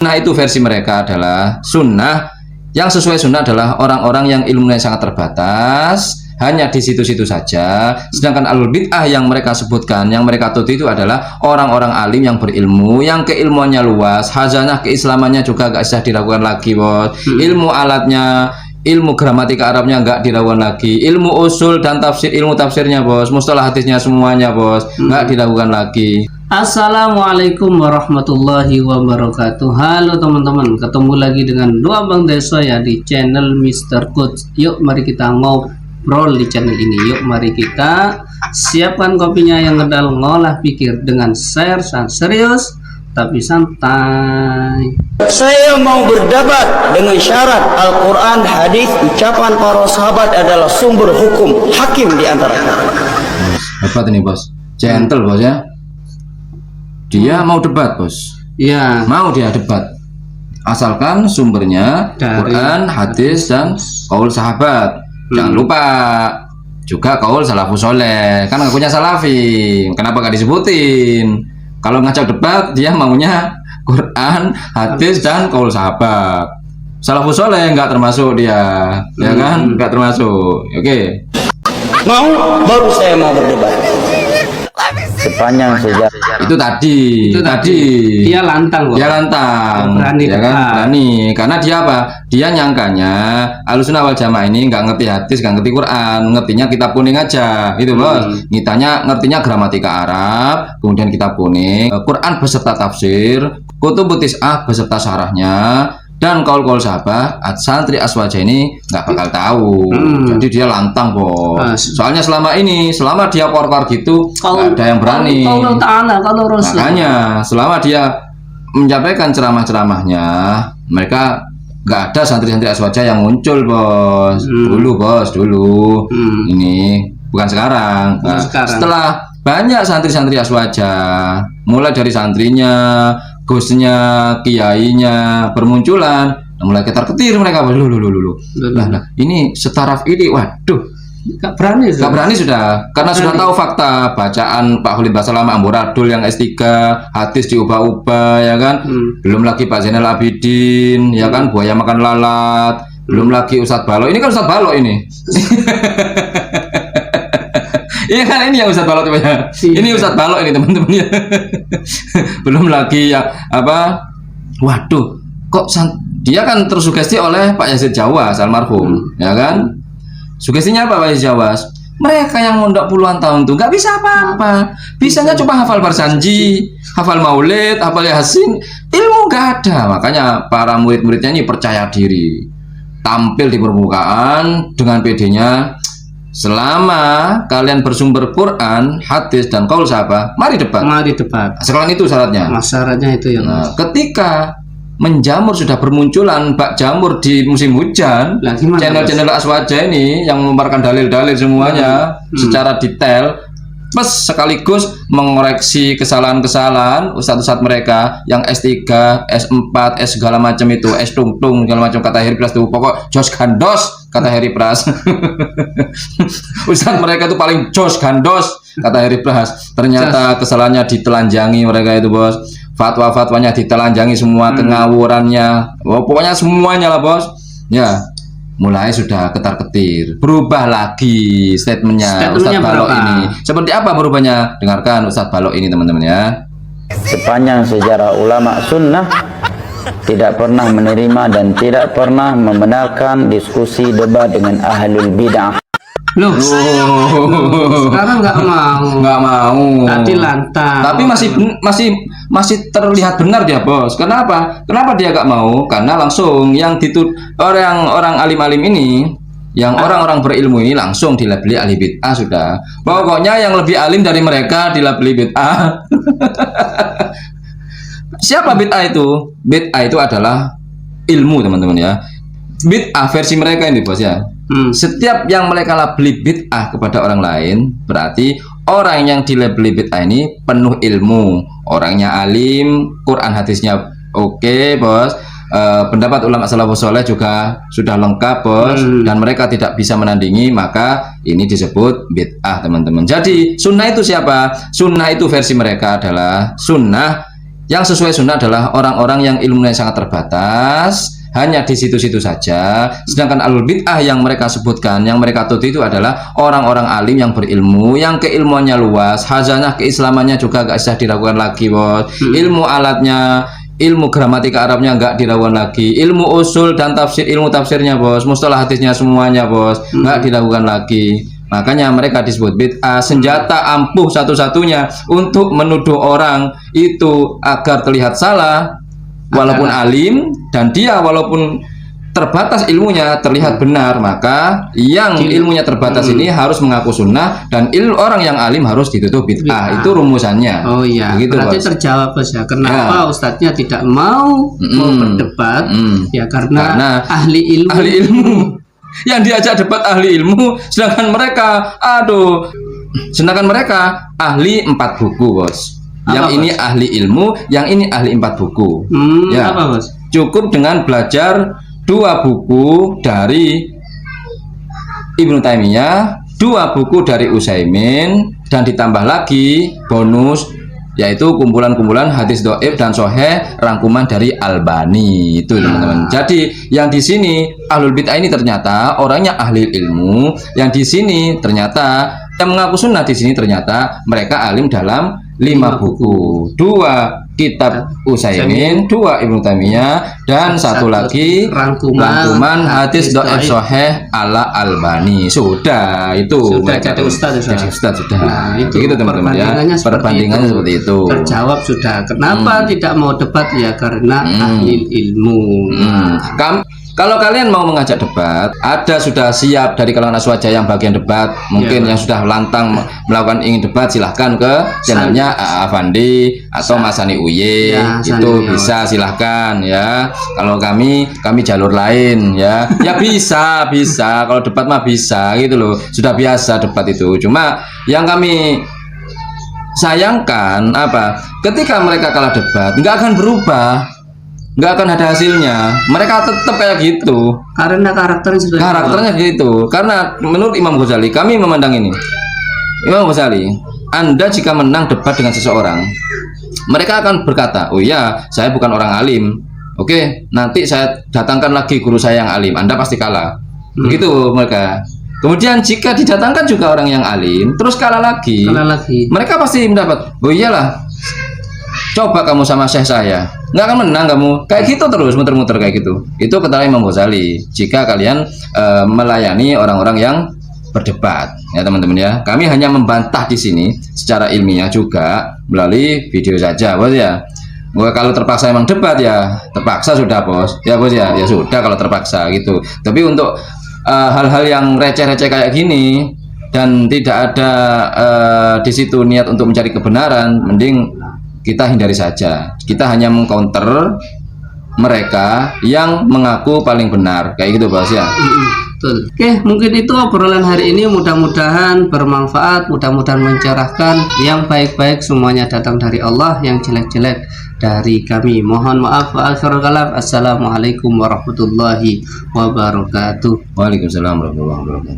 Nah, itu versi mereka adalah sunnah. Yang sesuai sunnah adalah orang-orang yang ilmunya sangat terbatas, hanya di situ-situ saja. Sedangkan alul bid'ah yang mereka sebutkan, yang mereka tuti itu adalah orang-orang alim yang berilmu, yang keilmuannya luas, hazanah keislamannya juga gak bisa diragukan lagi, bos. Ilmu alatnya, ilmu gramatika Arabnya nggak diragukan lagi, ilmu usul dan tafsir, ilmu tafsirnya, bos, mustalah hadisnya semuanya, bos, nggak diragukan lagi. Assalamualaikum warahmatullahi wabarakatuh. Halo teman-teman, ketemu lagi dengan dua Bang Deso ya di channel Mr. Coach. Yuk mari kita ngobrol di channel ini. Yuk mari kita siapkan kopinya yang ngedal, ngolah pikir dengan share serius tapi santai. Saya mau berdebat dengan syarat Al-Quran, hadis, ucapan para sahabat adalah sumber hukum hakim di antara kita. Hebat ini, bos, gentle, bos ya. Dia mau debat, bos. Ya, mau dia debat, asalkan sumbernya dari Quran, hadis, dan kaul sahabat. Jangan lupa juga kaul salafus soleh, kan ngakunya salafi, kenapa gak disebutin? Kalau ngajak debat dia maunya Quran, hadis, dan kaul sahabat. Salafus soleh nggak termasuk dia, ya kan? Nggak termasuk. Oke. Mau, baru saya mau berdebat. Sepanjang sejarah Itu tadi. dia lantang, Dia lantang, berani ya kan? Berani, karena dia apa? Dia nyangkanya Ahlussunnah wal Jamaah ini nggak ngerti hadis, nggak ngerti Quran, ngertinya kitab kuning aja, itu, bos. Ngertinya gramatika Arab, kemudian kitab kuning, Quran beserta tafsir, kutubut tis'ah beserta syarahnya, dan kaul-kaul sahabat. Santri Aswaja ini nggak bakal tahu. Jadi dia lantang, bos. Soalnya selama dia keluar gitu, nggak ada yang berani. Kalau Rasul. Makanya selama dia menyampaikan ceramah-ceramahnya, mereka nggak ada santri-santri Aswaja yang muncul, bos. Dulu. Ini bukan sekarang. Nah, setelah banyak santri-santri Aswaja, mulai dari santrinya, gusnya, kiainya bermunculan, mulai ketar-ketir mereka. Nah, ini setaraf ini, waduh, Gak berani sudah, karena sudah tahu fakta bacaan Pak Khalid Basalamah Amburadul yang S3, hadis diubah-ubah, ya kan. Belum lagi Pak Zainal Abidin, ya kan, buaya makan lalat. Belum lagi Ustadz Balok, ini kan Ustadz Balok ini. Iya kan, ini yang Ustadz Balok temannya. Ini Ustadz Balok ini, teman-teman ya. Belum lagi ya apa? Waduh, kok dia kan tersugesti oleh Pak Yazid Jawas almarhum, ya kan? Sugestinya apa Pak Yazid Jawas? Mereka yang mondok puluhan tahun tuh nggak bisa apa-apa. Bisanya cuma hafal Barsanji, hafal Maulid, hafal Yasin, ilmu nggak ada. Makanya para murid-muridnya ini percaya diri, tampil di permukaan dengan PD-nya. Selama kalian bersumber Quran, hadis, dan kaul sahabat, mari debat. Sekarang itu syaratnya. Syaratnya itu ya. Nah, ketika menjamur sudah bermunculan bak jamur di musim hujan, channel-channel Aswaja ini yang memaparkan dalil-dalil semuanya secara detail, plus sekaligus mengoreksi kesalahan-kesalahan ustadz-ustadz mereka yang S3, S4, S segala macam itu, S tung-tung segala macam, kata Heri Pras itu pokok jos gandos, kata Heri Pras. Ustadz mereka itu paling jos gandos, kata Heri Pras. Ternyata kesalahannya ditelanjangi mereka itu, bos. Fatwa-fatwanya ditelanjangi semua, kengawurannya, pokoknya semuanya lah, bos. Ya, mulai sudah ketar-ketir, berubah lagi statementnya Ustadz Balok ini. Seperti apa berubahnya? Dengarkan Ustadz Balok ini, teman-teman ya. sepanjang sejarah ulama sunnah tidak pernah menerima dan tidak pernah membenarkan diskusi debat dengan ahlul bid'ah. Loh, sekarang nggak mau. Tadi lantang. Tapi masih terlihat benar dia, bos. Kenapa dia nggak mau? Karena langsung yang orang alim-alim ini, yang orang-orang berilmu ini langsung dilabeli ahli bid'ah sudah. Pokoknya yang lebih alim dari mereka dilabeli bid'ah. Siapa bid'ah itu? Bid'ah itu adalah ilmu, teman-teman ya. Bid'ah versi mereka ini, bos ya. Setiap yang mereka labeli bid'ah kepada orang lain, berarti orang yang dilabeli bid'ah ini penuh ilmu, orangnya alim, Quran hadisnya oke, bos. Pendapat ulama salafus saleh juga sudah lengkap, bos, dan mereka tidak bisa menandingi, maka ini disebut bid'ah, teman-teman. Jadi sunnah itu siapa? Sunnah itu versi mereka adalah sunnah Yang sesuai sunnah adalah orang-orang yang ilmunya sangat terbatas, hanya di situ-situ saja. Sedangkan ahlul bid'ah yang mereka sebutkan, yang mereka tuti itu adalah orang-orang alim yang berilmu, yang keilmuannya luas, hazanah keislamannya juga gak bisa diragukan lagi, bos. Ilmu alatnya, ilmu gramatika Arabnya nggak diragukan lagi, ilmu usul dan tafsir, ilmu tafsirnya, bos, mustalah hadisnya semuanya, bos, nggak diragukan lagi. Makanya mereka disebut bid'ah, senjata ampuh satu-satunya untuk menuduh orang itu agar terlihat salah walaupun alim, dan dia walaupun terbatas ilmunya terlihat benar. Maka yang ilmunya terbatas ini harus mengaku sunnah, dan orang yang alim harus dituduh bid'ah. Itu rumusannya. Oh iya, begitu, berarti bos. terjawab, bos ya. Kenapa ustadznya tidak mau berdebat? Ya karena ahli ilmu. Ahli ilmu yang diajak debat ahli ilmu, sedangkan mereka ahli 4 buku, bos. Yang Apa, ini bos? ahli ilmu, yang ini ahli 4 buku. Ya, Apa, bos? cukup dengan belajar 2 buku dari Ibnu Taimiyah, 2 buku dari Utsaimin, dan ditambah lagi bonus, yaitu kumpulan-kumpulan hadis dhaif dan sahih rangkuman dari Albani. Itu, teman-teman. Jadi yang di sini ahlul bid'ah ini ternyata orangnya ahli ilmu, yang di sini ternyata yang mengaku sunnah di sini ternyata mereka alim dalam 5 buku, 2 kitab Utsaimin, 2 Ibnu Taimiyah, dan 1 lagi rangkuman hadis dhaif sahih ala Albani. Sudah, itu Sudah mereka jadi ustadz, jadi ustadz sudah. Nah, itu Begitu, teman-teman ya. Perbandingannya seperti itu. Terjawab sudah. Kenapa tidak mau debat? Ya karena ahli ilmu. Kalau kalian mau mengajak debat, ada sudah siap dari kalangan Aswaja yang bagian debat, mungkin yang sudah lantang melakukan ingin debat, silahkan ke channelnya Afandi atau Mas Sani Uye, Ya, itu Sani, bisa, silahkan ya. Kalau kami jalur lain ya, ya bisa. Kalau debat mah bisa gitu loh, sudah biasa debat itu. Cuma yang kami sayangkan apa? Ketika mereka kalah debat, nggak akan berubah. Nggak akan ada hasilnya, mereka tetap kayak gitu Karena karakternya gitu. Karena menurut Imam Ghazali, kami memandang ini, Imam Ghazali, Anda jika menang debat dengan seseorang, mereka akan berkata, oh iya, saya bukan orang alim, oke, nanti saya datangkan lagi guru saya yang alim, Anda pasti kalah. Begitu mereka. Kemudian jika didatangkan juga orang yang alim, terus kalah lagi, mereka pasti mendapat, oh iyalah, coba kamu sama syekh saya, nggak akan menang kamu. Kayak gitu terus, muter-muter kayak gitu. Itu kata Imam Ghazali. Jika kalian melayani orang-orang yang berdebat, ya teman-teman ya. Kami hanya membantah di sini secara ilmiah juga melalui video saja, bos ya. Kalau terpaksa emang debat ya, terpaksa sudah, bos. Ya, bos ya, ya sudah kalau terpaksa gitu. Tapi untuk hal-hal yang receh-receh kayak gini dan tidak ada di situ niat untuk mencari kebenaran, mending kita hindari saja. Kita hanya mengcounter mereka yang mengaku paling benar, kayak gitu, bos ya. Betul. Oke, mungkin itu obrolan hari ini. Mudah-mudahan bermanfaat, mudah-mudahan mencerahkan. Yang baik-baik semuanya datang dari Allah, yang jelek-jelek dari kami. Mohon maaf. Assalamualaikum warahmatullahi wabarakatuh. Waalaikumsalam warahmatullahi wabarakatuh.